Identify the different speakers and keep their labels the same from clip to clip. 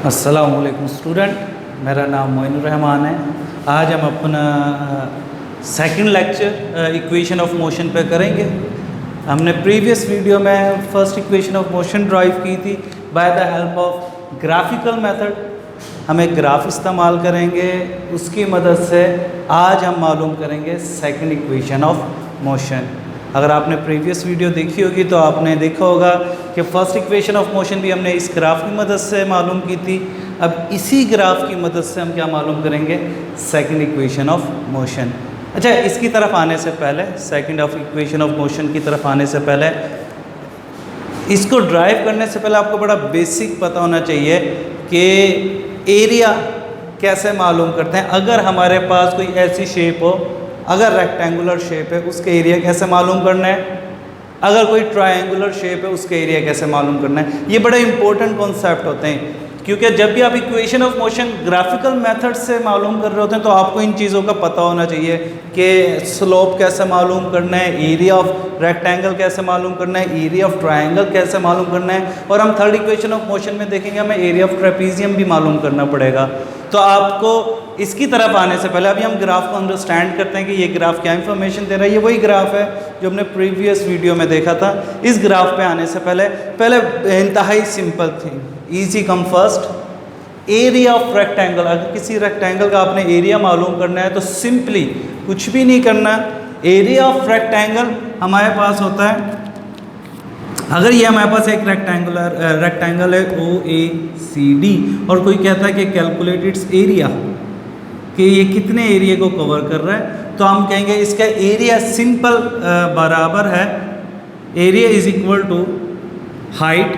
Speaker 1: अस्सलामुअलैकुम स्टूडेंट, मेरा नाम मोइनुर रहमान है। आज हम अपना second lecture equation of motion पे करेंगे। हमने प्रीवियस वीडियो में first equation of motion drive की थी bye the help of graphical method. हम एक ग्राफ इस्तेमाल करेंगे, उसकी मदद से आज हम मालूम करेंगे सेकंड इक्वेशन ऑफ मोशन। अगर आपने प्रीवियस वीडियो देखी होगी तो आपने देखा होगा कि फर्स्ट इक्वेशन ऑफ मोशन भी हमने इस ग्राफ की मदद से मालूम की थी। अब इसी ग्राफ की मदद से हम क्या मालूम करेंगे, सेकंड इक्वेशन ऑफ मोशन। अच्छा, इसकी तरफ आने से पहले, second of equation of motion की तरफ आने से पहले, इसको ड्राइव करने से पहले आपको बड़ा बेसिक पता होना चाहिए कि एरिया कैसे मालूम करते हैं। अगर हमारे पास कोई ऐसी शेप हो, अगर रेक्टेंगुलर शेप है उसके एरिया कैसे मालूम करना है, अगर कोई ट्रायंगुलर शेप है उसके एरिया कैसे मालूम करना है। ये बड़े इंपॉर्टेंट कॉन्सेप्ट होते हैं, क्योंकि जब भी आप equation of motion graphical method से मालूम कर रहे होते हैं तो आपको इन चीज़ों का पता होना चाहिए कि स्लोप कैसे मालूम करना है, एरिया ऑफ रेक्टेंगल कैसे मालूम करना है, एरिया ऑफ ट्रायंगल कैसे मालूम करना है। और हम थर्ड इक्वेशन ऑफ मोशन में देखेंगे हमें एरिया ऑफ ट्रेपीजियम भी मालूम करना पड़ेगा। तो आपको इसकी तरफ आने से पहले अभी हम ग्राफ को अंडरस्टैंड करते हैं कि ये ग्राफ क्या इंफॉर्मेशन दे रहा है। ये वही ग्राफ है जो हमने प्रीवियस वीडियो में देखा था। इस ग्राफ पे आने से पहले इंतहाई सिंपल थी, easy come first. Area of rectangle, अगर किसी रेक्टेंगल का आपने एरिया मालूम करना है तो सिंपली कुछ भी नहीं करना। एरिया ऑफ रेक्टेंगल हमारे पास होता है, अगर ये हमारे पास एक रेक्टेंगल है OACD और कोई कहता है कि कैलकुलेट इट्स एरिया, कि ये कितने एरिया को कवर कर रहा है, तो हम कहेंगे इसका एरिया सिंपल बराबर है area is equal to height,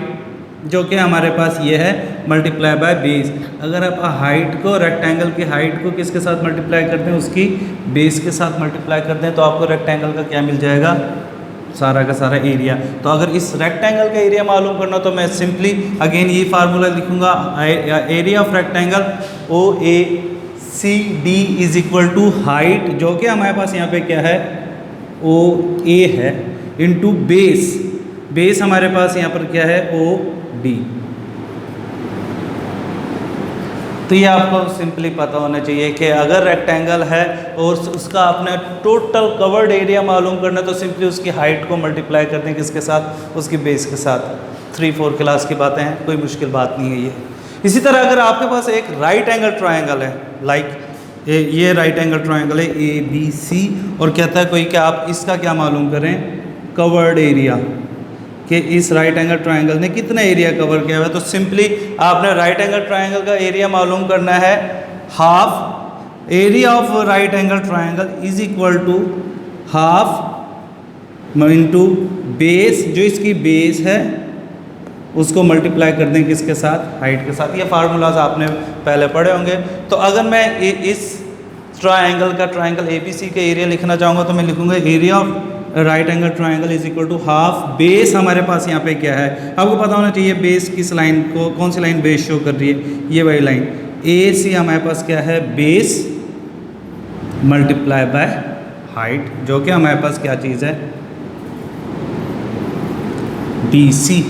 Speaker 1: जो कि हमारे पास ये है, मल्टीप्लाई बाय बेस। अगर आप हाइट को, रेक्टेंगल की हाइट को किसके साथ मल्टीप्लाई करते हैं, उसकी बेस के साथ मल्टीप्लाई करते हैं, तो आपको रेक्टेंगल का क्या मिल जाएगा, सारा का सारा एरिया। तो अगर इस रेक्टेंगल का एरिया मालूम करना तो मैं सिंपली अगेन ये फार्मूला लिखूंगा, area of rectangle OACD is equal to height, जो कि हमारे पास यहाँ पे क्या है, OA है, इनटू बेस। बेस हमारे पास यहाँ पर क्या है, OD। तो ये आपको सिंपली पता होना चाहिए कि अगर रेक्टेंगल है और उसका आपने टोटल कवर्ड एरिया मालूम करना है तो सिंपली उसकी हाइट को मल्टीप्लाई करते हैं किसके साथ, उसकी बेस के साथ। 3-4 क्लास की बातें हैं, कोई मुश्किल बात नहीं है ये। इसी तरह अगर आपके पास एक राइट एंगल ट्रायंगल है, लाइक ये राइट एंगल ट्रायंगल है ABC, और कहता है कोई कि आप इसका क्या मालूम करें, कवर्ड एरिया, कि इस राइट एंगल ट्रायंगल ने कितना एरिया कवर किया हुआ है। तो सिंपली आपने राइट एंगल ट्रायंगल का एरिया मालूम करना है, half area of right angle triangle is equal to half into base, जो इसकी बेस है उसको मल्टीप्लाई कर दें किसके साथ, हाइट के साथ। ये फार्मूलाज आपने पहले पढ़े होंगे। तो अगर मैं इस ट्रायंगल का, ट्रायंगल ABC का एरिया लिखना चाहूँगा तो मैं लिखूँगा area of right angle triangle is equal to half base. हमारे पास यहाँ पे क्या है, आपको पता होना चाहिए बेस किस लाइन को, कौन सी लाइन बेस शो कर रही है, ये वाली लाइन AC हमारे पास क्या है, बेस मल्टीप्लाई बाय हाइट, जो कि हमारे पास क्या चीज़ है, BC।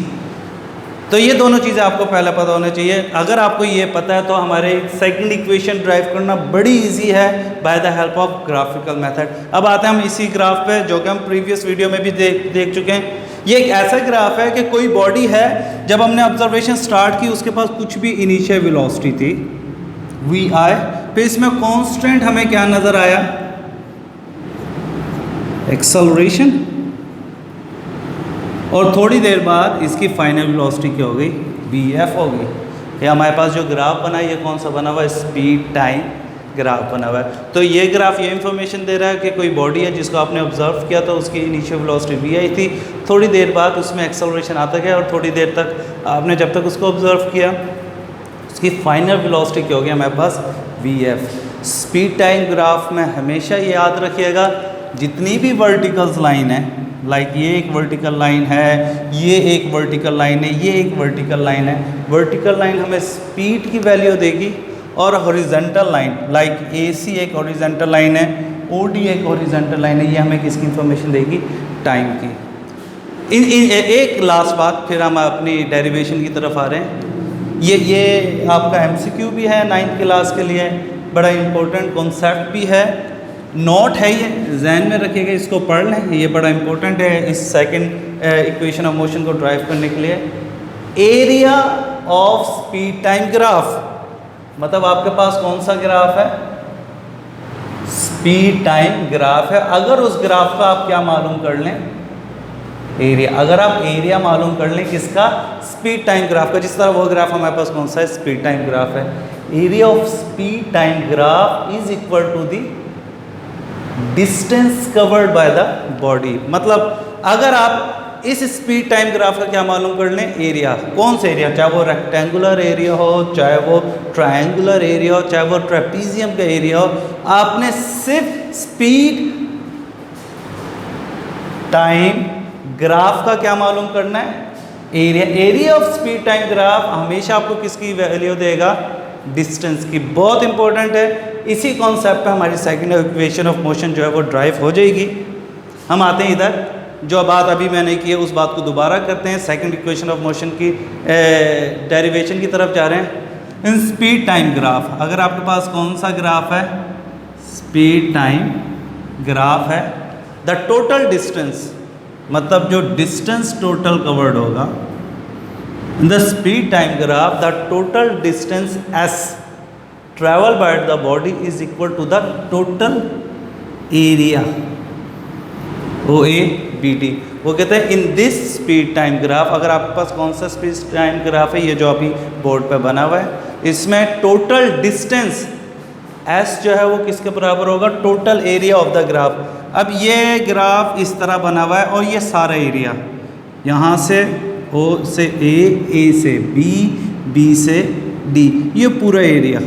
Speaker 1: तो ये दोनों चीज़ें आपको पहले पता होना चाहिए। अगर आपको ये पता है तो हमारे सेकंड इक्वेशन ड्राइव करना बड़ी इजी है bye the help of graphical method. अब आते हैं हम इसी ग्राफ पे, जो कि हम प्रीवियस वीडियो में भी देख चुके हैं। ये एक ऐसा ग्राफ है कि कोई बॉडी है, जब हमने ऑब्जर्वेशन स्टार्ट की उसके पास कुछ भी इनिशियल वेलोसिटी थी VI, फिर इसमें कॉन्स्टेंट हमें क्या नज़र आया, एक्सेलरेशन, और थोड़ी देर बाद इसकी फाइनल वेलोसिटी क्या हो गई, VF हो गई। ये हमारे पास जो ग्राफ बना है ये कौन सा बना हुआ है, स्पीड टाइम ग्राफ बना हुआ है। तो ये ग्राफ ये इंफॉर्मेशन दे रहा है कि कोई बॉडी है जिसको आपने ऑब्जर्व किया था, उसकी इनिशियल वेलोसिटी VI थी, थोड़ी देर बाद उसमें एक्सेलरेशन आता गया और थोड़ी देर तक आपने जब तक उसको ऑब्जर्व किया उसकी फाइनल वेलोसिटी क्या हो गई हमारे पास, VF। स्पीड टाइम ग्राफ में हमेशा ये याद रखिएगा, जितनी भी वर्टिकल्स लाइन है, लाइक ये एक वर्टिकल लाइन है, ये एक वर्टिकल लाइन है, ये एक वर्टिकल लाइन है, वर्टिकल लाइन हमें स्पीड की वैल्यू देगी, और हॉरिजॉन्टल लाइन लाइक AC एक हॉरिजॉन्टल लाइन है, OD एक हॉरिजॉन्टल लाइन है, ये हमें किसकी इंफॉर्मेशन देगी, टाइम की। एक लास्ट बात, फिर हम अपनी डेरिवेशन की तरफ आ रहे हैं। ये आपका MCQ भी है 9th क्लास के लिए, बड़ा इम्पोर्टेंट कॉन्सेप्ट भी है, नोट है, ये जहन में रखिएगा, इसको पढ़ लें, ये बड़ा इम्पोर्टेंट है इस सेकंड इक्वेशन ऑफ मोशन को ड्राइव करने के लिए। Area of speed time graph, मतलब आपके पास कौन सा ग्राफ है, स्पीड टाइम ग्राफ है। अगर उस ग्राफ का आप क्या मालूम कर लें, एरिया, अगर आप एरिया मालूम कर लें किसका, स्पीड टाइम ग्राफ का, जिस तरह वो ग्राफ हमारे पास कौन सा है, स्पीड टाइम ग्राफ है। Area of speed time graph is equal to the distance covered by the body. मतलब अगर आप इस स्पीड टाइम ग्राफ का क्या मालूम कर लें, एरिया, कौन सा एरिया, चाहे वो रेक्टेंगुलर एरिया हो, चाहे वो ट्रायंगुलर एरिया हो, चाहे वो ट्रेपीजियम का एरिया हो, आपने सिर्फ स्पीड टाइम ग्राफ का क्या मालूम करना है, area. Area of speed time graph हमेशा आपको किसकी वैल्यू देगा, डिस्टेंस की। बहुत इंपॉर्टेंट है। इसी कॉन्सेप्ट पे हमारी सेकंड इक्वेशन ऑफ मोशन जो है वो ड्राइव हो जाएगी। हम आते हैं इधर, जो बात अभी मैंने की है उस बात को दोबारा करते हैं। सेकंड इक्वेशन ऑफ मोशन की डेरिवेशन की तरफ जा रहे हैं। इन स्पीड टाइम ग्राफ, अगर आपके पास कौन सा ग्राफ है, स्पीड टाइम ग्राफ है, द टोटल डिस्टेंस, मतलब जो डिस्टेंस टोटल कवर्ड होगा, the speed time graph, the total distance s travel by the body is equal to the total area OA/BD। वो कहते हैं in this speed time graph, अगर आपके पास कौन सा स्पीड टाइम ग्राफ है, ये जो अभी बोर्ड पे बना हुआ है, इसमें टोटल डिस्टेंस S जो है वो किसके बराबर होगा, total area of the graph. अब ये ग्राफ इस तरह बना हुआ है और ये सारा एरिया, यहाँ से O से A से B से D, ये पूरा एरिया,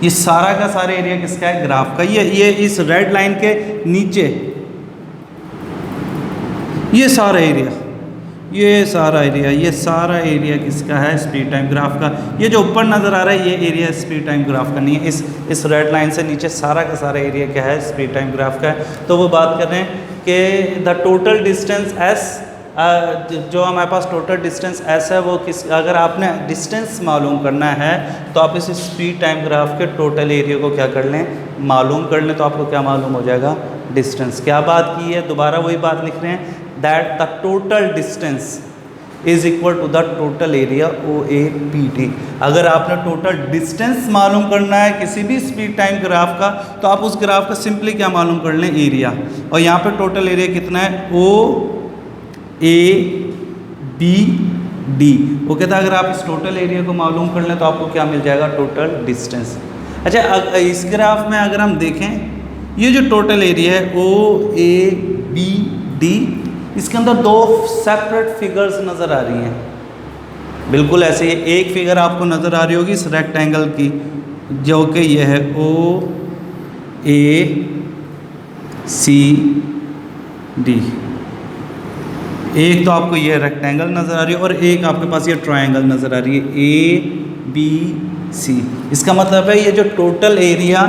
Speaker 1: ये सारा का सारा एरिया किसका है, ग्राफ का। ये इस रेड लाइन के नीचे ये सारा एरिया, ये सारा एरिया किसका है, स्पीड टाइम ग्राफ का। ये जो ऊपर नज़र आ रहा है ये एरिया स्पीड टाइम ग्राफ का नहीं है, इस रेड लाइन से नीचे सारा का सारा एरिया क्या है, स्पीड टाइम ग्राफ का है। तो वो बात कर रहे हैं कि द टोटल डिस्टेंस s, जो हमारे पास टोटल डिस्टेंस s है वो किस, अगर आपने डिस्टेंस मालूम करना है तो आप इस स्पीड टाइम ग्राफ के टोटल एरिया को क्या कर लें, मालूम कर लें, तो आपको क्या मालूम हो जाएगा, डिस्टेंस। क्या बात की है, दोबारा वही बात लिख रहे हैं, that the total distance is equal to the total area OA/BD। अगर आपने टोटल डिस्टेंस मालूम करना है किसी भी स्पीड टाइम ग्राफ का, तो आप उस ग्राफ का सिंपली क्या मालूम कर लें, एरिया। और यहाँ पे टोटल एरिया कितना है, OA/BD। वो कहता है अगर आप इस टोटल एरिया को मालूम कर लें तो आपको क्या मिल जाएगा, टोटल डिस्टेंस। अच्छा, इस ग्राफ में अगर हम देखें, ये जो टोटल एरिया है OA/BD, इसके अंदर दो सेपरेट फिगर्स नज़र आ रही हैं, बिल्कुल ऐसे ही। एक फिगर आपको नज़र आ रही होगी इस रेक्टेंगल की, जो कि यह है OACD। एक तो आपको ये रेक्टेंगल नज़र आ रही है और एक आपके पास ये ट्रायंगल नज़र आ रही है ABC। इसका मतलब है ये जो टोटल एरिया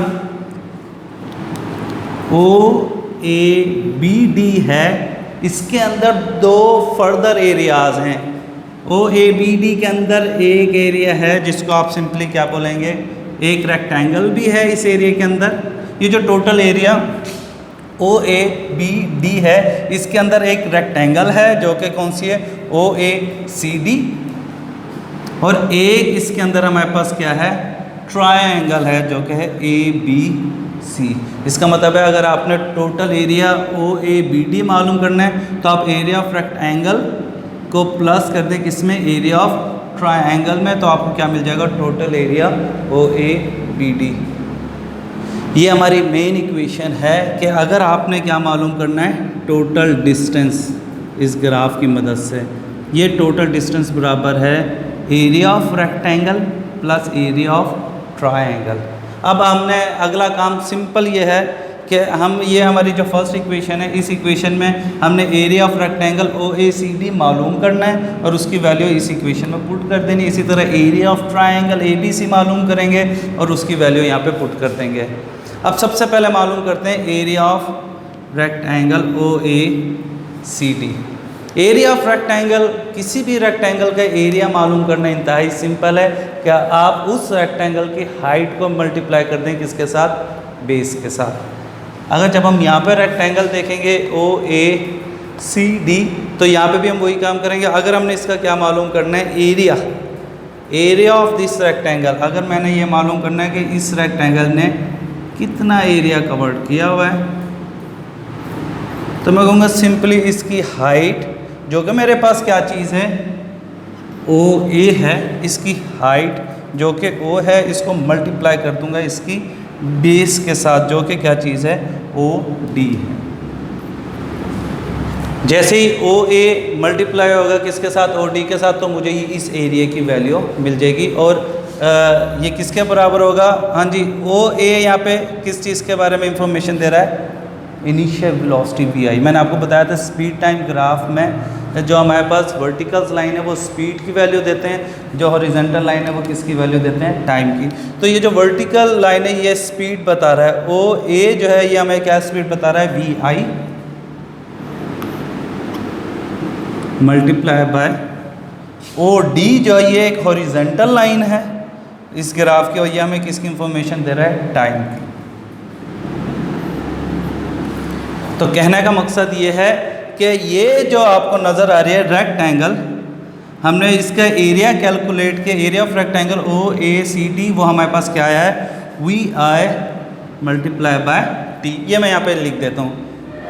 Speaker 1: OABD है, इसके अंदर दो फर्दर एरियाज हैं। OABD के अंदर एक एरिया है जिसको आप सिंपली क्या बोलेंगे, एक रेक्टेंगल भी है इस एरिया के अंदर। ये जो टोटल एरिया OABD है, इसके अंदर एक रेक्टेंगल है जो कि कौन सी है, OACD, और एक इसके अंदर हमारे पास क्या है, ट्रायंगल है जो कि है ABC। इसका मतलब है अगर आपने टोटल एरिया OABD मालूम करना है तो आप एरिया ऑफ रेक्टेंगल को प्लस कर दें किसमें, एरिया ऑफ ट्रायंगल में, तो आपको क्या मिल जाएगा, टोटल एरिया OABD। ये हमारी मेन इक्वेशन है कि अगर आपने क्या मालूम करना है, टोटल डिस्टेंस इस ग्राफ की मदद से, ये टोटल डिस्टेंस बराबर है area of rectangle plus area of triangle. अब हमने अगला काम सिंपल ये है कि हम ये हमारी जो फर्स्ट इक्वेशन है, इस इक्वेशन में हमने एरिया ऑफ रेक्टेंगल OACD मालूम करना है और उसकी वैल्यू इस इक्वेशन में पुट कर देनी। इसी तरह एरिया ऑफ ट्रायंगल ABC मालूम करेंगे और उसकी वैल्यू यहाँ पे पुट कर देंगे। अब सबसे पहले मालूम करते हैं area of rectangle OACD। Area of rectangle, किसी भी रेक्टेंगल का एरिया मालूम करना इंतहाई सिंपल है। क्या आप उस रेक्टेंगल की हाइट को मल्टीप्लाई कर दें किसके साथ, बेस के साथ। अगर जब हम यहाँ पर रेक्टेंगल देखेंगे ओ ए सी डी, तो यहाँ पे भी हम वही काम करेंगे। अगर हमने इसका क्या मालूम करना है, एरिया ऑफ दिस रेक्टेंगल, अगर मैंने ये मालूम करना है कि इस रेक्टेंगल ने कितना एरिया कवर किया हुआ है, तो मैं कहूँगा सिंपली इसकी हाइट, जो कि मेरे पास क्या चीज़ है, ओ ए है, इसकी हाइट जो कि ओ है, इसको मल्टीप्लाई कर दूंगा इसकी बेस के साथ, जो कि क्या चीज़ है, ओ डी है। जैसे ही ओ ए मल्टीप्लाई होगा किसके साथ, ओ डी के साथ, तो मुझे ये इस एरिया की वैल्यू मिल जाएगी। और ये किसके बराबर होगा, हाँ जी, ओ ए यहाँ पे किस चीज़ के बारे में इंफॉर्मेशन दे रहा है, इनिशियल वेलोसिटी वी आई। मैंने आपको बताया था स्पीड टाइम ग्राफ में जो हमारे पास वर्टिकल लाइन है वो स्पीड की वैल्यू देते हैं, जो हॉरिजॉन्टल लाइन है वो किसकी वैल्यू देते हैं, टाइम की। तो ये जो वर्टिकल लाइन है ये स्पीड बता रहा है, ओ ए जो है ये हमें क्या स्पीड बता रहा है, V I multiply by O D, जो ये एक हॉरिजॉन्टल लाइन है इस ग्राफ की, और ये हमें किसकी इंफॉर्मेशन दे रहा है, टाइम की। तो कहने का मकसद ये है कि ये जो आपको नज़र आ रही है रेक्टेंगल, हमने इसका एरिया कैलकुलेट किया, area of rectangle O A C D, वो हमारे पास क्या आया है, V I multiply by T. ये मैं यहाँ पे लिख देता हूँ,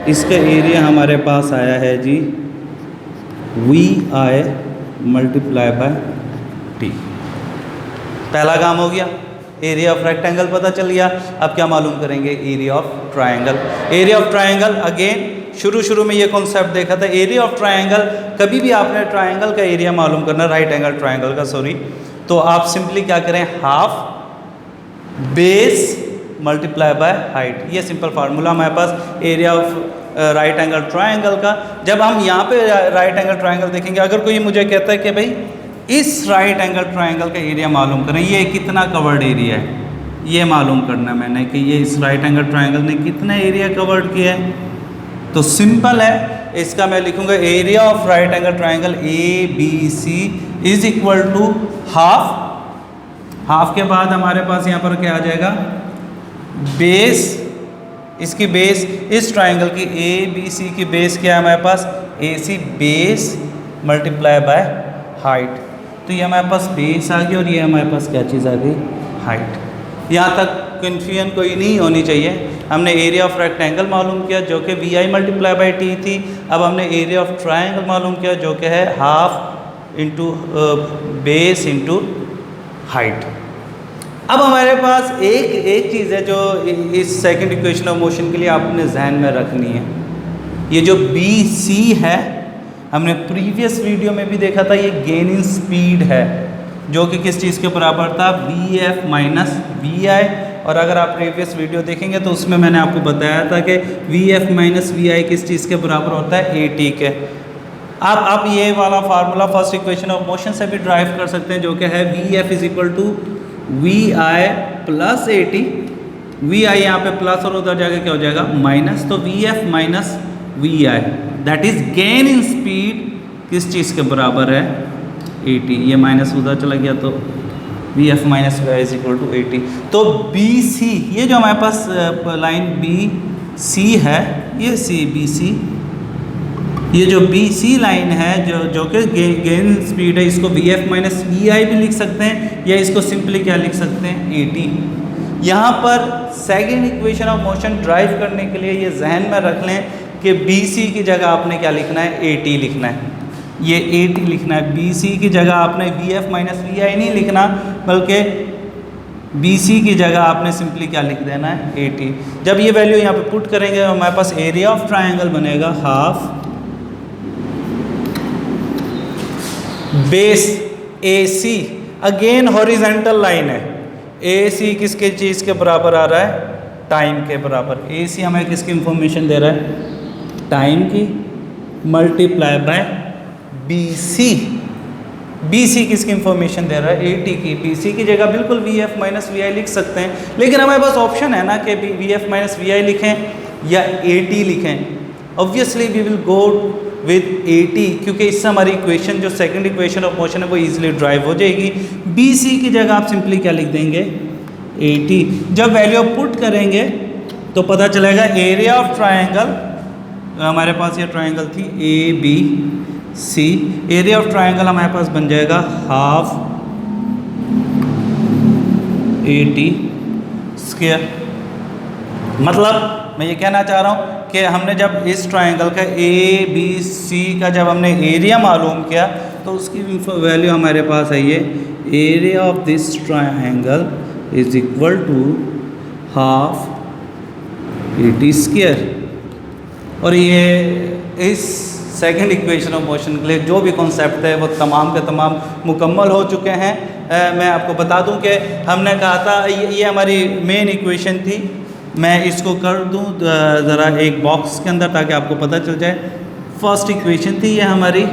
Speaker 1: इसका एरिया हमारे पास आया है जी V I multiply by T. पहला काम हो गया, एरिया ऑफ रेक्टेंगल पता चल गया। अब क्या मालूम करेंगे, area of triangle. Area of triangle again शुरू में ये कॉन्सेप्ट देखा था, एरिया ऑफ ट्रायंगल, कभी भी आपने ट्रायंगल का एरिया मालूम करना, राइट एंगल ट्रायंगल का सॉरी, तो आप सिंपली क्या करें, half base multiply by height. ये सिंपल फार्मूला हमारे पास area of right angle triangle का। जब हम यहाँ पे राइट एंगल ट्रायंगल देखेंगे, अगर कोई मुझे कहता है कि भाई इस राइट एंगल ट्रायंगल का एरिया मालूम करें, ये कितना कवर्ड एरिया है, ये मालूम करना मैंने कि ये इस राइट एंगल ट्रायंगल ने कितना एरिया कवर्ड किया है। तो सिंपल है, इसका मैं लिखूंगा area of right angle triangle A B C is equal to half के बाद हमारे पास यहाँ पर क्या आ जाएगा, बेस, इसकी बेस इस ट्रायंगल की ए बी सी की बेस क्या है हमारे पास, ए सी बेस मल्टीप्लाई बाय हाइट। तो ये हमारे पास बेस आ गई और ये हमारे पास क्या चीज़ आ गई, हाइट। यहाँ तक कन्फ्यूजन कोई नहीं होनी चाहिए। हमने एरिया ऑफ रेक्टेंगल मालूम किया जो कि V I multiply by T थी। अब हमने एरिया ऑफ ट्रायंगल मालूम किया जो कि है half into base into height. अब हमारे पास एक चीज़ है जो इस सेकंड इक्वेशन ऑफ मोशन के लिए आपने जहन में रखनी है। ये जो बी सी है, हमने प्रीवियस वीडियो में भी देखा था, ये गेन इन स्पीड है जो कि किस चीज़ के बराबर था, वी एफ माइनस वी आई। और अगर आप प्रीवियस वीडियो देखेंगे तो उसमें मैंने आपको बताया था कि वी एफ माइनस वी आई किस चीज़ के बराबर होता है, ए टी के। आप ये वाला formula first equation of motion से भी ड्राइव कर सकते हैं जो कि है V F is equal to V I plus A T. V I यहाँ पे प्लस और उधर जाके क्या हो जाएगा माइनस, तो V F minus V I that is gain in speed किस चीज़ के बराबर है, ए टी। ये माइनस उधर चला गया तो V F minus V I is equal to A T. तो बी सी, ये जो हमारे पास लाइन बी सी है, ये सी बी सी, ये जो बी सी लाइन है जो कि गेन स्पीड है, इसको वी एफ माइनस वी आई भी लिख सकते हैं या इसको सिंपली क्या लिख सकते हैं, ए टी। यहाँ पर second equation of motion drive करने के लिए ये जहन में रख लें कि बी सी की जगह आपने क्या लिखना है, ए टी लिखना है। ये ए टी लिखना है, बी सी की जगह आपने वी एफ माइनस वी आई नहीं लिखना, बल्कि बी सी की जगह आपने सिंपली क्या लिख देना है, ए टी। जब ये वैल्यू यहाँ पे पुट करेंगे हमारे पास एरिया ऑफ ट्रायंगल बनेगा हाफ बेस ए सी। अगेन हॉरिजेंटल लाइन है, ए सी किसके चीज़ के बराबर आ रहा है, टाइम के बराबर। ए सी हमें किसकी इंफॉर्मेशन दे रहा है, टाइम की, multiply by B C. B C किसकी इंफॉर्मेशन दे रहा है, ए टी की। बी सी की जगह बिल्कुल वी एफ माइनस वी आई लिख सकते हैं, लेकिन हमारे पास ऑप्शन है ना कि V F minus V I लिखें या ए टी लिखें। Obviously we will go with 80, क्योंकि इससे हमारी इक्वेशन जो सेकंड इक्वेशन ऑफ मोशन है वो इजीली ड्राइव हो जाएगी। BC की जगह आप सिंपली क्या लिख देंगे 80। जब वैल्यू पुट करेंगे तो पता चलेगा एरिया ऑफ ट्रायंगल, हमारे पास ये ट्रायंगल थी ABC, एरिया ऑफ ट्रायंगल हमारे पास बन जाएगा हाफ 80 स्क्वायर। मतलब मैं ये कहना चाह रहा हूँ कि हमने जब इस ट्रायंगल का ABC का जब हमने एरिया मालूम किया तो उसकी वैल्यू हमारे पास आई है, area of this triangle is equal to half 80 square. और ये इस सेकंड इक्वेशन ऑफ मोशन के लिए जो भी कॉन्सेप्ट है वो तमाम के तमाम मुकम्मल हो चुके हैं। मैं आपको बता दूं कि हमने कहा था ये हमारी मेन इक्वेशन थी। मैं इसको कर दूं ज़रा एक बॉक्स के अंदर ताकि आपको पता चल जाए। फर्स्ट इक्वेशन थी ये हमारी,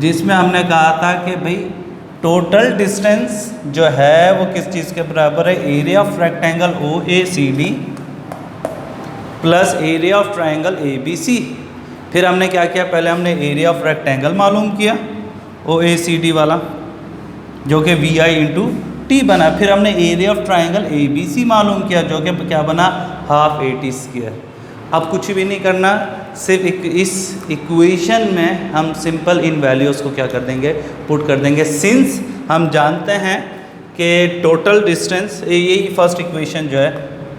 Speaker 1: जिसमें हमने कहा था कि भाई टोटल डिस्टेंस जो है वो किस चीज़ के बराबर है, area of rectangle OACD plus area of triangle ABC। फिर हमने क्या किया, पहले हमने एरिया ऑफ रेक्टेंगल मालूम किया OACD वाला जो कि VI इंटू T बना। फिर हमने एरिया ऑफ ट्रायंगल ABC मालूम किया जो कि क्या बना, हाफ 80 स्क्वायर। अब कुछ भी नहीं करना, सिर्फ इस इक्वेशन में हम सिंपल इन वैल्यूज़ को क्या कर देंगे, पुट कर देंगे। सिंस हम जानते हैं कि टोटल डिस्टेंस, यही फर्स्ट इक्वेशन जो है,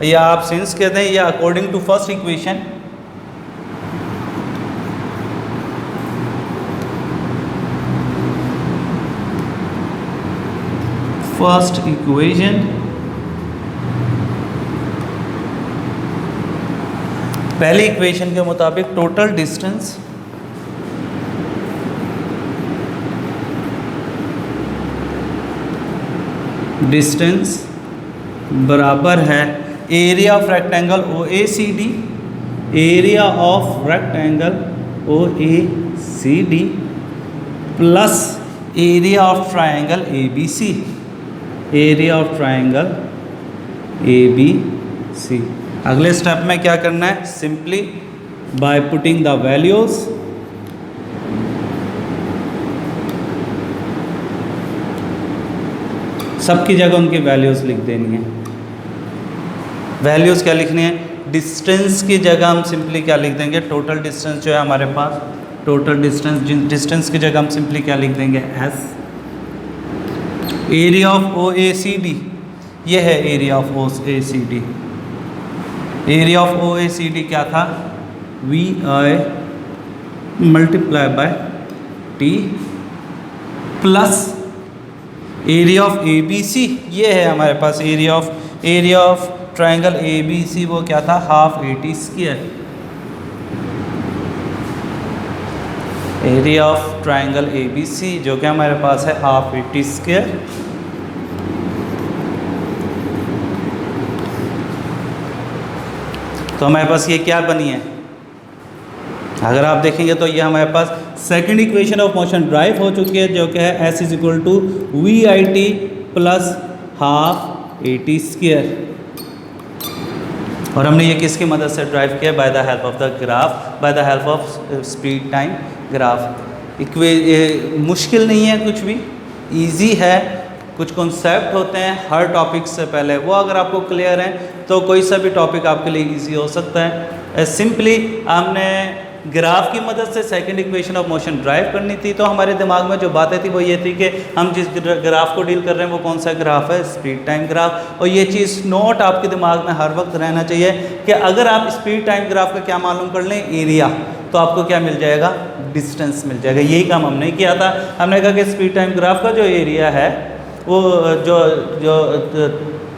Speaker 1: या आप सिंस कहते हैं या according to first equation, first equation पहली इक्वेशन के मुताबिक टोटल डिस्टेंस बराबर है area of rectangle OACD, area of rectangle OACD plus area of triangle ABC, area of triangle ABC। अगले स्टेप में क्या करना है, simply by putting the values, सबकी जगह उनकी वैल्यूज लिख देनी है। वैल्यूज क्या लिखनी है, डिस्टेंस की जगह हम सिंपली क्या लिख देंगे, टोटल डिस्टेंस जो है हमारे पास, टोटल डिस्टेंस की जगह हम सिंपली क्या लिख देंगे S। एरिया ऑफ OACD, ये है area of OACD। Area of OACD क्या था, VI multiply by T plus area of ABC, ये है हमारे पास एरिया ऑफ ट्रायंगल ABC, वो क्या था, half 80 square. Area of triangle ABC जो कि हमारे पास है हाफ 80 स्क्वायर। तो हमारे पास ये क्या बनी है, अगर आप देखेंगे तो ये हमारे पास second equation of motion derive हो चुकी है जो कि है S is equal to VIT plus half 80 square. और हमने ये किसकी मदद से ड्राइव किया, by the help of the graph, by the help of speed time graph. मुश्किल नहीं है, कुछ भी इजी है। कुछ कॉन्सेप्ट होते हैं हर टॉपिक से पहले, वो अगर आपको क्लियर है तो कोई सा भी टॉपिक आपके लिए इजी हो सकता है। सिंपली हमने ग्राफ की मदद से second equation of motion drive करनी थी। तो हमारे दिमाग में जो बातें थी वो ये थी कि हम जिस ग्राफ को डील कर रहे हैं वो कौन सा ग्राफ है, स्पीड टाइम ग्राफ। और ये चीज़ नोट आपके दिमाग में हर वक्त रहना चाहिए कि अगर आप स्पीड टाइम ग्राफ का क्या मालूम कर लें, एरिया, तो आपको क्या मिल जाएगा, डिस्टेंस मिल जाएगा। यही काम हमने किया था। हमने कहा कि स्पीड टाइम ग्राफ का जो एरिया है वो जो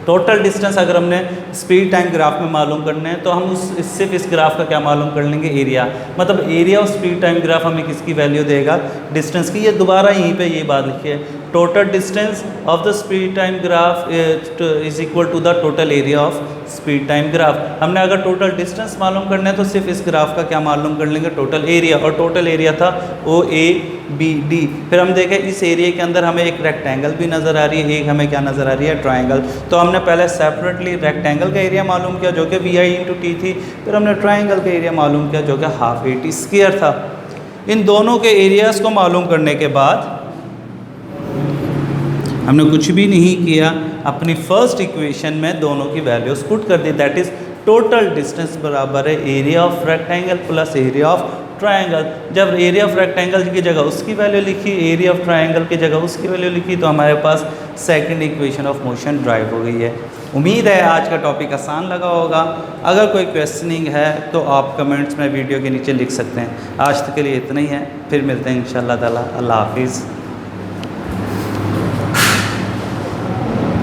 Speaker 1: टोटल डिस्टेंस अगर हमने स्पीड टाइम ग्राफ में मालूम करना है तो हम सिर्फ इस ग्राफ का क्या मालूम कर लेंगे, एरिया। मतलब area of speed time graph हमें किसकी वैल्यू देगा, डिस्टेंस की। ये दोबारा यहीं पे ये बात लिखी है, total distance of the speed time graph is equal to the total area of speed time graph. हमने अगर टोटल डिस्टेंस मालूम करना है तो सिर्फ इस ग्राफ का क्या मालूम कर लेंगे, टोटल एरिया। और टोटल एरिया था OABD। फिर हम देखें इस एरिया के अंदर हमें एक रेक्टेंगल भी नज़र आ रही है, एक हमें क्या नज़र आ रही है, ट्रायंगल। तो हमने पहले सेपरेटली रेक्टेंगल का एरिया मालूम किया जो कि VI इंटू T थी। फिर हमने ट्रायंगल का एरिया मालूम किया जो कि हाफ 80 स्क्वायर था। इन दोनों के एरियाज़ को मालूम करने के बाद हमने कुछ भी नहीं किया, अपनी फर्स्ट इक्वेशन में दोनों की वैल्यूज पुट कर दी। दैट इज़ टोटल डिस्टेंस बराबर है area of rectangle plus area of triangle. जब एरिया ऑफ रेक्टेंगल की जगह उसकी वैल्यू लिखी, एरिया ऑफ ट्रायंगल की जगह उसकी वैल्यू लिखी, तो हमारे पास second equation of motion derive हो गई है। उम्मीद है आज का टॉपिक आसान लगा होगा। अगर कोई क्वेश्चनिंग है तो आप कमेंट्स में वीडियो के नीचे लिख सकते हैं। आज तक के लिए इतना ही है, फिर मिलते हैं इंशाअल्लाह ताला। अल्लाह हाफिज़।